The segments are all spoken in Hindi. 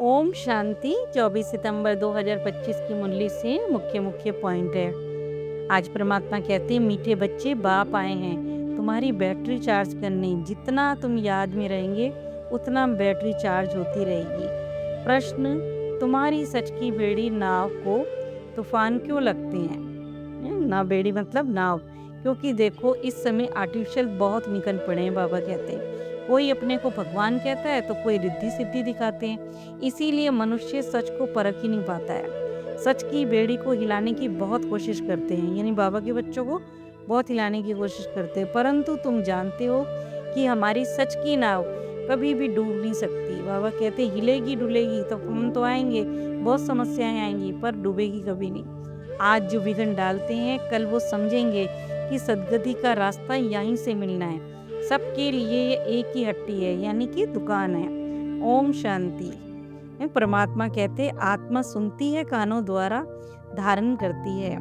ओम शांति। 24 सितंबर 2025 की मुरली से मुख्य मुख्य पॉइंट है। आज परमात्मा कहते हैं, मीठे बच्चे बाप आए हैं तुम्हारी बैटरी चार्ज करने। जितना तुम याद में रहेंगे उतना बैटरी चार्ज होती रहेगी। प्रश्न, तुम्हारी सच की बेड़ी नाव को तूफान क्यों लगते हैं? ना बेड़ी मतलब नाव, क्योंकि देखो इस समय आर्टिफिशियल बहुत निकल पड़े हैं। बाबा कहते हैं कोई अपने को भगवान कहता है तो कोई रिद्धि सिद्धि दिखाते हैं। इसीलिए मनुष्य सच को परख ही नहीं पाता है। सच की बेड़ी को हिलाने की बहुत कोशिश करते हैं, यानी बाबा के बच्चों को बहुत हिलाने की कोशिश करते हैं, परंतु तुम जानते हो कि हमारी सच की नाव कभी भी डूब नहीं सकती। बाबा कहते हिलेगी डुलेगी तो हम तो आएंगे, बहुत समस्याएं आएंगी, पर डूबेगी कभी नहीं। आज जो विघ्न डालते हैं कल वो समझेंगे कि सदगति का रास्ता यहीं से मिलना है। सबके लिए ये एक ही हट्टी है, यानी कि दुकान है। ओम शांति। परमात्मा कहते आत्मा सुनती है कानों द्वारा, धारण करती है।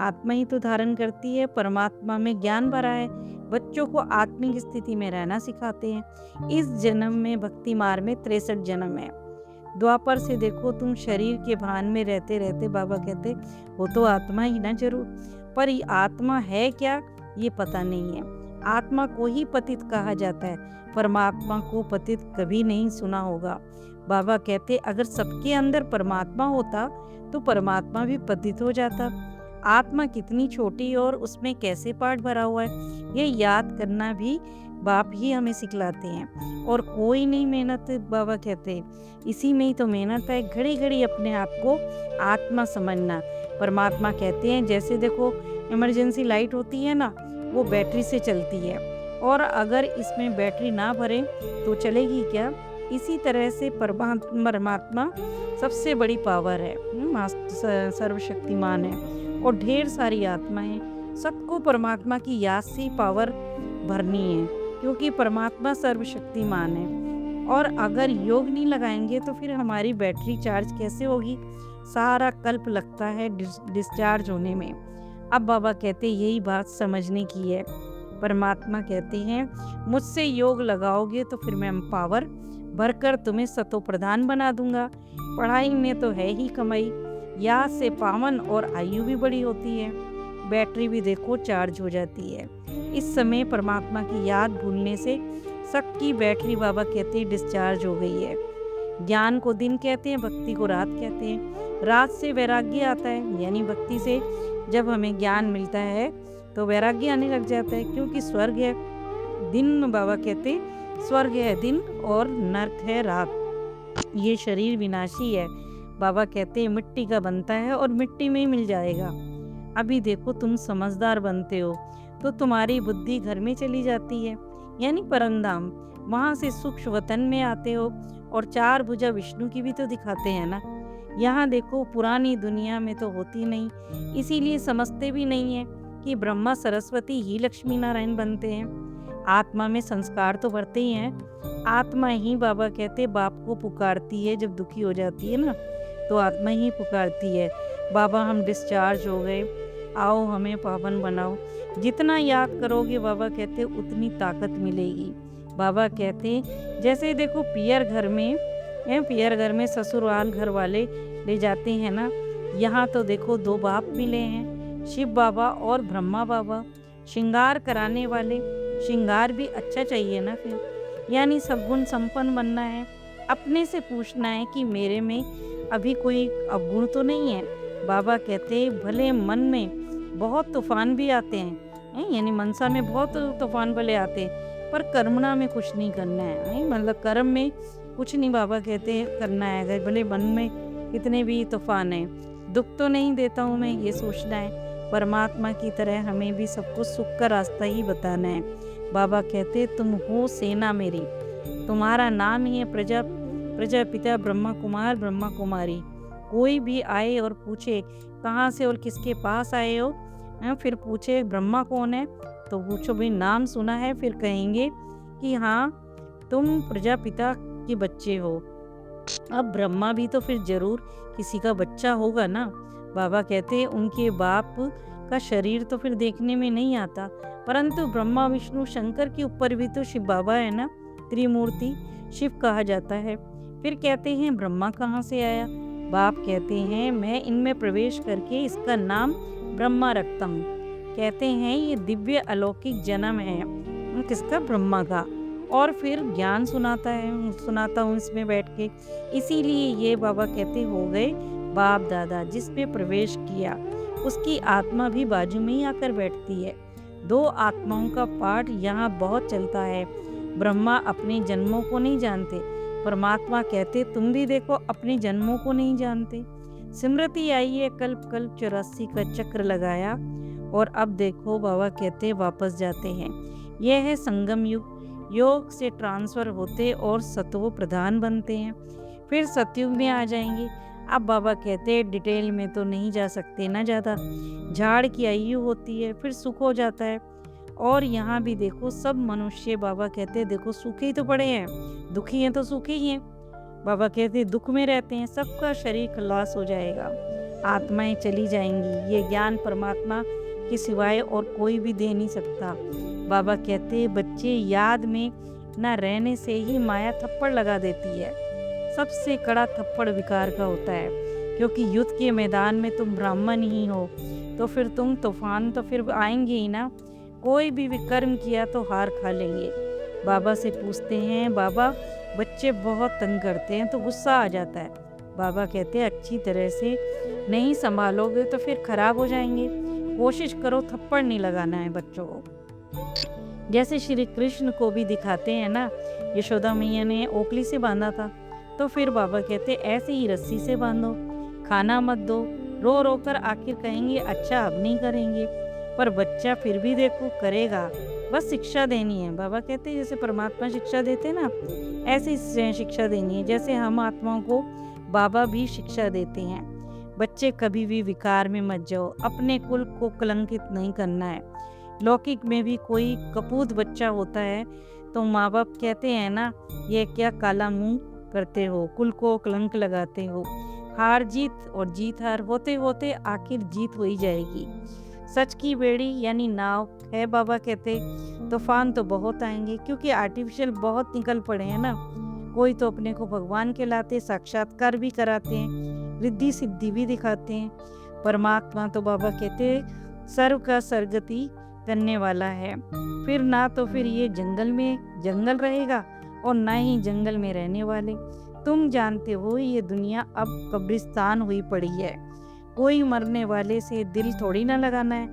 आत्मा ही तो धारण करती है। परमात्मा में ज्ञान भरा है, बच्चों को आत्मिक स्थिति में रहना सिखाते हैं। इस जन्म में भक्ति मार्ग में 63 जन्म है। द्वापर से देखो तुम शरीर के भान में रहते रहते बाबा कहते वो तो आत्मा ही ना जरूर, पर ये आत्मा है क्या ये पता नहीं है। आत्मा को ही पतित कहा जाता है, परमात्मा को पतित कभी नहीं सुना होगा। बाबा कहते अगर सबके अंदर परमात्मा होता तो परमात्मा भी पतित हो जाता। आत्मा कितनी छोटी और उसमें कैसे पाठ भरा हुआ है, ये याद करना भी बाप ही हमें सिखलाते हैं। और कोई नहीं मेहनत, बाबा कहते इसी में ही तो मेहनत है। घड़ी घड़ी अपने आप को आत्मा समझना। परमात्मा कहते हैं जैसे देखो इमरजेंसी लाइट होती है ना, वो बैटरी से चलती है, और अगर इसमें बैटरी ना भरे तो चलेगी क्या? इसी तरह से परमात्मा सबसे बड़ी पावर है, सर्वशक्तिमान है, और ढेर सारी आत्माएं। सबको परमात्मा की याद से पावर भरनी है, क्योंकि परमात्मा सर्वशक्तिमान है। और अगर योग नहीं लगाएंगे तो फिर हमारी बैटरी चार्ज कैसे होगी? सारा कल्प लगता है डिस्चार्ज होने में। अब बाबा कहते यही बात समझने की है। परमात्मा कहते हैं मुझसे योग लगाओगे तो फिर मैं पावर भरकर तुम्हें सतो प्रधान बना दूंगा। पढ़ाई में तो है ही कमाई, याद से पावन और आयु भी बड़ी होती है। बैटरी भी देखो चार्ज हो जाती है। इस समय परमात्मा की याद भूलने से सबकी बैटरी बाबा कहते हैं डिस्चार्ज हो गई है। ज्ञान को दिन कहते हैं, भक्ति को रात कहते हैं। रात से वैराग्य आता है, यानी भक्ति से जब हमें ज्ञान मिलता है तो वैराग्य आने लग जाता है, क्योंकि स्वर्ग है दिन। बाबा कहते स्वर्ग है दिन और नर्क है रात। ये शरीर विनाशी है। बाबा कहते मिट्टी का बनता है और मिट्टी में ही मिल जाएगा। अभी देखो तुम समझदार बनते हो तो तुम्हारी बुद्धि घर में चली जाती है, यानी परमधाम। वहाँ से सूक्ष्म वतन में आते हो, और 4 भुजा विष्णु की भी तो दिखाते हैं ना। यहाँ देखो पुरानी दुनिया में तो होती नहीं, इसीलिए समझते भी नहीं है कि ब्रह्मा सरस्वती ही लक्ष्मी नारायण बनते हैं। आत्मा में संस्कार तो बढ़ते ही हैं। आत्मा ही बाबा कहते बाप को पुकारती है, जब दुखी हो जाती है ना तो आत्मा ही पुकारती है, बाबा हम डिस्चार्ज हो गए, आओ हमें पावन बनाओ। जितना याद करोगे बाबा कहते उतनी ताकत मिलेगी। बाबा कहते जैसे देखो पियर घर में ससुराल घर वाले ले जाते हैं ना, यहाँ तो देखो 2 बाप मिले हैं, शिव बाबा और ब्रह्मा बाबा। श्रृंगार कराने वाले, श्रृंगार भी अच्छा चाहिए ना फिर, यानी सब गुण संपन्न बनना है। अपने से पूछना है कि मेरे में अभी कोई अवगुण तो नहीं है। बाबा कहते भले मन में बहुत तूफान भी आते हैं, यानी मनसा में बहुत तूफान भले आते हैं, पर कर्मणा में कुछ नहीं करना है, मतलब कर्म में कुछ नहीं बाबा कहते हैं करना है। भले मन में कितने भी तूफान है, दुख तो नहीं देता हूँ मैं, ये सोचना है। परमात्मा की तरह हमें भी सबको सुख का रास्ता ही बताना है। बाबा कहते तुम हो सेना मेरी, तुम्हारा नाम ही है प्रजापिता ब्रह्मा कुमार ब्रह्मा कुमारी। कोई भी आए और पूछे कहाँ से और किसके पास आए हो, फिर पूछे ब्रह्मा कौन है, तो पूछो भाई नाम सुना है, फिर कहेंगे कि हाँ तुम प्रजापिता के बच्चे हो। अब ब्रह्मा भी तो फिर जरूर किसी का बच्चा होगा ना। बाबा कहते हैं उनके बाप का शरीर तो फिर देखने में नहीं आता, परंतु ब्रह्मा विष्णु शंकर के ऊपर भी तो शिव बाबा है ना, त्रिमूर्ति शिव कहा जाता है। फिर कहते हैं ब्रह्मा कहाँ से आया? बाप कहते हैं मैं इनमें प्रवेश करके इसका नाम ब्रह्मा रखता हूँ। कहते हैं ये दिव्य अलौकिक जन्म है किसका? ब्रह्मा का। और फिर ज्ञान सुनाता हूँ इसमें बैठ के। इसीलिए ये बाबा कहते हो गए बाप दादा। जिसमें प्रवेश किया उसकी आत्मा भी बाजू में ही आकर बैठती है। दो आत्माओं का पाठ यहाँ बहुत चलता है। ब्रह्मा अपने जन्मों को नहीं जानते, परमात्मा कहते तुम भी देखो अपने जन्मों को नहीं जानते। स्मृति आई है कल्प कल्प 84 का चक्र लगाया और अब देखो बाबा कहते वापस जाते हैं। यह है संगम युग। योग से ट्रांसफर होते और सत्व प्रधान बनते हैं, फिर सतयुग में आ जाएंगे। अब बाबा कहते डिटेल में तो नहीं जा सकते ना ज़्यादा। झाड़ की आयु होती है फिर सुख हो जाता है। और यहाँ भी देखो सब मनुष्य बाबा कहते देखो सुखी तो पड़े हैं, दुखी हैं तो सुखी ही हैं। बाबा कहते दुख में रहते हैं, सबका शरीर खलास हो जाएगा, आत्माएं चली जाएंगी। ये ज्ञान परमात्मा के सिवाय और कोई भी दे नहीं सकता। बाबा कहते बच्चे याद में न रहने से ही माया थप्पड़ लगा देती है। सबसे कड़ा थप्पड़ विकार का होता है, क्योंकि युद्ध के मैदान में तुम ब्राह्मण ही हो तो फिर तुम तूफान तो फिर आएंगे ही ना। कोई भी विकर्म किया तो हार खा लेंगे। बाबा से पूछते हैं बाबा बच्चे बहुत तंग करते हैं तो गुस्सा आ जाता है। बाबा कहते हैं अच्छी तरह से नहीं संभालोगे तो फिर खराब हो जाएंगे। कोशिश करो थप्पड़ नहीं लगाना है बच्चों को। जैसे श्री कृष्ण को भी दिखाते हैं ना, यशोदा मैया ने ओखली से बांधा था, तो फिर बाबा कहते ऐसे ही रस्सी से बांधो, खाना मत दो। रो रो कर आखिर कहेंगे अच्छा अब नहीं करेंगे, पर बच्चा फिर भी देखो करेगा। बस शिक्षा देनी है। बाबा कहते हैं जैसे परमात्मा शिक्षा देते हैं ना, ऐसी शिक्षा देनी है जैसे हम आत्माओं को बाबा भी शिक्षा देते हैं। बच्चे कभी भी विकार में मत जाओ, अपने कुल को कलंकित नहीं करना है। लौकिक में भी कोई कपूत बच्चा होता है तो माँ बाप कहते हैं ना ये क्या काला मुंह करते हो, कुल को कलंक लगाते हो। हार जीत और जीत हार होते होते आखिर जीत हो ही जाएगी। सच की बेड़ी यानी नाव है। बाबा कहते तूफान तो बहुत आएंगे, क्योंकि आर्टिफिशियल बहुत निकल पड़े हैं ना। कोई तो अपने को भगवान कहलाते, साक्षात्कार भी कराते हैं, रिद्धि सिद्धि भी दिखाते हैं। परमात्मा तो बाबा कहते सर्व का सरगति करने वाला है। फिर ना तो फिर ये जंगल में जंगल रहेगा और ना ही जंगल में रहने वाले। तुम जानते हो ये दुनिया अब कब्रिस्तान हुई पड़ी है। कोई मरने वाले से दिल थोड़ी ना लगाना है,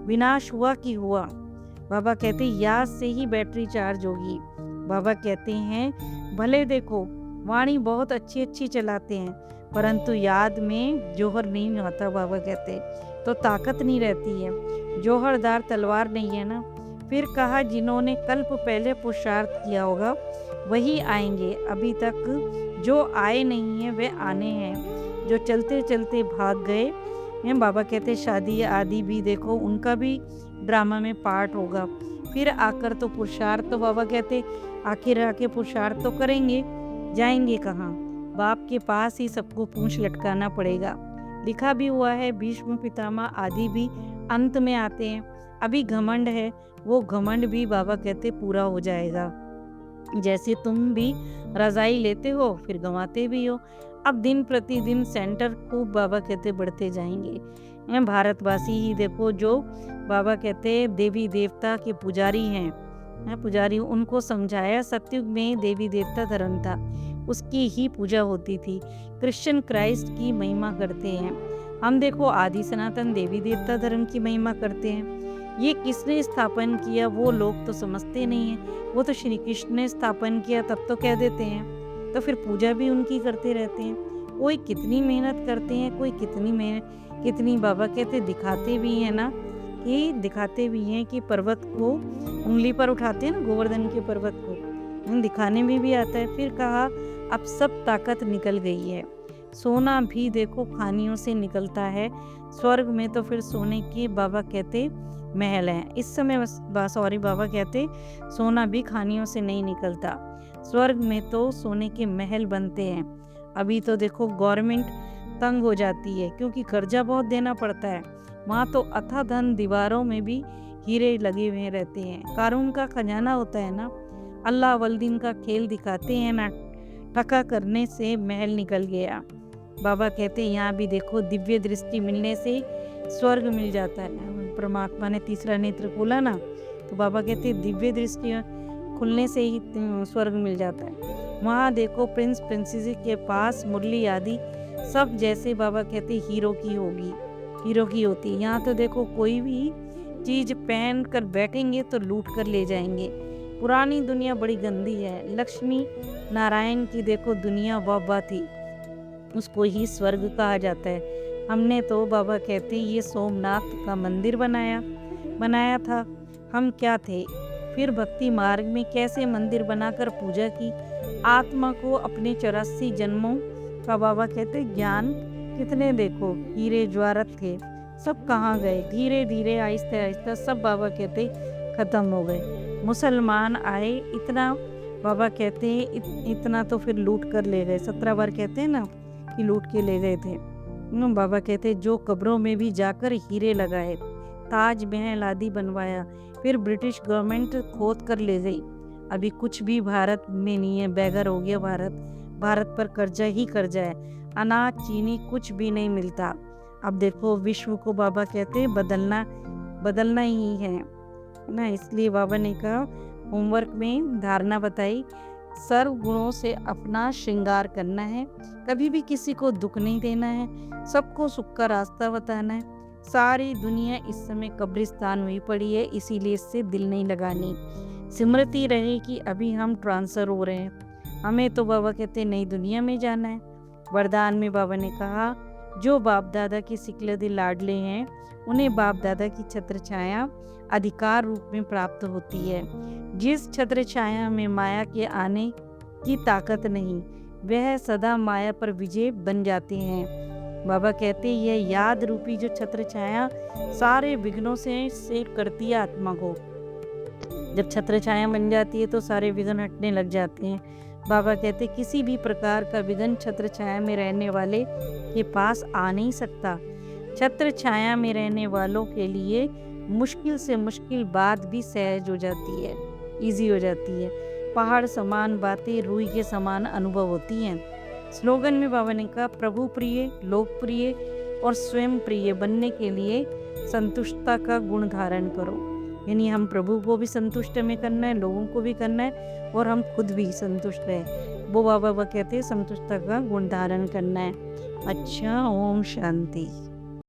विनाश हुआ कि हुआ। बाबा कहते याद से ही बैटरी चार्ज होगी। बाबा कहते हैं भले देखो वाणी बहुत अच्छी अच्छी चलाते हैं, परंतु याद में जोहर नहीं होता। बाबा कहते तो ताकत नहीं रहती है। जोहरदार तलवार नहीं है ना। फिर कहा जिन्होंने कल्प पहले पुरुषार्थ किया होगा वही आएंगे, अभी तक जो आए नहीं हैं वे आने हैं, जो चलते चलते भाग गए हैं। बाबा कहते शादी आदि भी देखो उनका भी ड्रामा में पार्ट होगा। फिर आकर तो पुरुषार्थ तो बाबा कहते आखिर आके पुरुषार्थ तो करेंगे, जाएंगे कहाँ? बाप के पास ही सबको पूंछ लटकाना पड़ेगा। लिखा भी हुआ है भीष्म पितामह आदि भी अंत में आते हैं। अभी घमंड है, वो घमंड भी बाबा कहते पूरा हो जाएगा। जैसे तुम भी रजाई लेते हो फिर गंवाते भी हो। अब दिन प्रतिदिन सेंटर खूब बाबा कहते बढ़ते जाएंगे। भारतवासी ही देखो जो बाबा कहते देवी देवता के पुजारी हैं, पुजारी उनको समझाया सतयुग में देवी देवता धर्म था, उसकी ही पूजा होती थी। क्रिश्चियन क्राइस्ट की महिमा करते हैं, हम देखो आदि सनातन देवी देवता धर्म की महिमा करते हैं। ये किसने स्थापन किया वो लोग तो समझते नहीं हैं। वो तो श्री कृष्ण ने स्थापन किया तब तो कह देते हैं, तो फिर पूजा भी उनकी करते रहते हैं। कोई कितनी मेहनत करते हैं, कोई कितनी बाबा कहते दिखाते भी हैं ना, कि दिखाते भी हैं कि पर्वत को उंगली पर उठाते हैं ना, गोवर्धन के पर्वत को दिखाने में भी आता है। फिर कहा अब सब ताकत निकल गई है। सोना भी देखो खानियों से निकलता है। स्वर्ग में तो फिर सोने के बाबा कहते महल हैं। इस समय सॉरी बाबा कहते सोना भी खानियों से नहीं निकलता, स्वर्ग में तो सोने के महल बनते हैं। अभी तो देखो गवर्नमेंट तंग हो जाती है क्योंकि कर्जा बहुत देना पड़ता है। वहाँ तो अथाह धन दीवारों में भी हीरे लगे हुए रहते हैं। कारून का खजाना होता है ना। अल्लाह वल्दीन का खेल दिखाते हैं ना, ठका करने से महल निकल गया। बाबा कहते यहाँ भी देखो, दिव्य दृष्टि मिलने से स्वर्ग मिल जाता है। परमात्मा ने तीसरा नेत्र खोला ना, तो बाबा कहते दिव्य दृष्टि खुलने से ही स्वर्ग मिल जाता है। वहाँ देखो प्रिंस प्रिंसेस के पास मुरली आदि सब जैसे बाबा कहते हीरो की होती है। यहाँ तो देखो कोई भी चीज़ पहन कर बैठेंगे तो लूट कर ले जाएंगे। पुरानी दुनिया बड़ी गंदी है। लक्ष्मी नारायण की देखो दुनिया वाह थी, उसको ही स्वर्ग कहा जाता है। हमने तो बाबा कहते ये सोमनाथ का मंदिर बनाया था। हम क्या थे? फिर भक्ति मार्ग में कैसे मंदिर बनाकर पूजा की। आत्मा को अपने 84 जन्मों का बाबा कहते ज्ञान कितने देखो हीरे ज्वारत थे, सब कहाँ गए? धीरे धीरे आहिस्ते आहिस्ते सब बाबा कहते खत्म हो गए। मुसलमान आए, इतना बाबा कहते इतना तो फिर लूट कर ले गए। 17 बार कहते हैं ना कि लूट के ले गए थे। बाबा कहते जो कब्रों में भी जाकर हीरे लगाए, ताजमहल आदि बनवाया, फिर ब्रिटिश गवर्नमेंट खोद कर ले गई। अभी कुछ भी भारत में नहीं है, बेघर हो गया भारत पर कर्जा ही कर्जा है। अनाज चीनी कुछ भी नहीं मिलता। अब देखो विश्व को बाबा कहते बदलना ही है ना। इसलिए बाबा ने कहा होमवर्क में धारणा बताई, सर्व गुणों से अपना श्रृंगार करना है, कभी भी किसी को दुख नहीं देना है, सबको सुख का रास्ता बताना है। सारी दुनिया इस समय कब्रिस्तान हुई पड़ी है, इसीलिए इससे दिल नहीं लगानी। स्मृति रहे कि अभी हम ट्रांसफर हो रहे हैं, हमें तो बाबा कहते नई दुनिया में जाना है। वरदान में बाबा ने कहा जो बाप दादा के सिकलदे लाडले हैं उन्हें बाप दादा की छत्र छाया अधिकार रूप में प्राप्त होती है। जिस छत्र छाया में माया के आने की ताकत नहीं, वह सदा माया पर विजय बन जाते हैं। बाबा कहते यह याद रूपी जो छत्र छाया सारे विघ्नों से सेव करती है आत्मा को। जब छत्र छाया बन जाती है तो सारे विघ्न हटने लग जाते हैं। बाबा कहते किसी भी प्रकार का विघ्न छत्र छाया में रहने वाले के पास आ नहीं सकता। छत्र छाया में रहने वालों के लिए मुश्किल से मुश्किल बात भी सहज हो जाती है, इजी हो जाती है। पहाड़ समान बातें रूई के समान अनुभव होती हैं। स्लोगन में बाबा ने कहा प्रभु प्रिय, लोकप्रिय और स्वयं प्रिय बनने के लिए संतुष्टता का गुण धारण करो। यानी हम प्रभु को भी संतुष्ट में करना है, लोगों को भी करना है और हम खुद भी संतुष्ट रहे। वो बाबा कहते हैं संतुष्टता का गुण धारण करना है। अच्छा, ओम शांति।